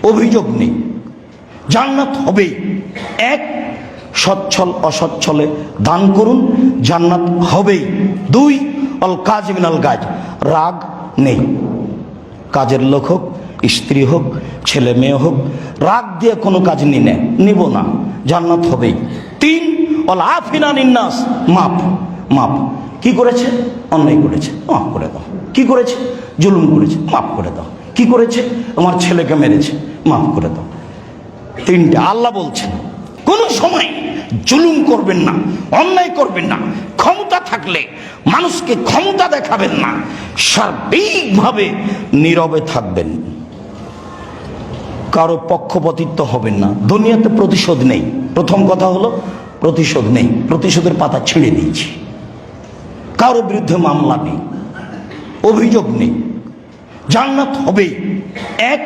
অভিযোগ নেই, জান্নাত হবেই। এক, সচ্ছল অসচ্ছলে দান করুন, জান্নাত হবেই। দুই, অল কাজ মিনাল গাজ, রাগ নেই। কাজের লোক হোক, স্ত্রী হোক, ছেলে মেয়ে হোক, রাগ দিয়ে কোনো কাজ নিব না, জান্নাত হবেই। তিন, অল আফিনা নিন্নাস, মাপ। মাপ কি করেছে? অন্যায় করেছে, মাফ করে দাও। কি করেছে? জুলুম করেছে, মাফ করে দাও। কি করেছে? আমার ছেলেকে মেরেছে, মাফ করে দাও। তিনটা আল্লাহ বলছেন কোন সময় জুলুম করবেন না, অন্যায় করবেন না। ক্ষমতা থাকলে মানুষকে ক্ষমতা দেখাবেন না, সার্বিকভাবে নীরবে থাকবেন, কারো পক্ষপাতিত্ব হবেন না। দুনিয়াতে প্রতিশোধ নেই। প্রথম কথা হলো প্রতিশোধ নেই, প্রতিশোধের পাতা ছিঁড়ে দিয়েছি। কারো বিরুদ্ধে মামলা নেই, অভিযোগ নেই, জান্নাত হবেই। এক,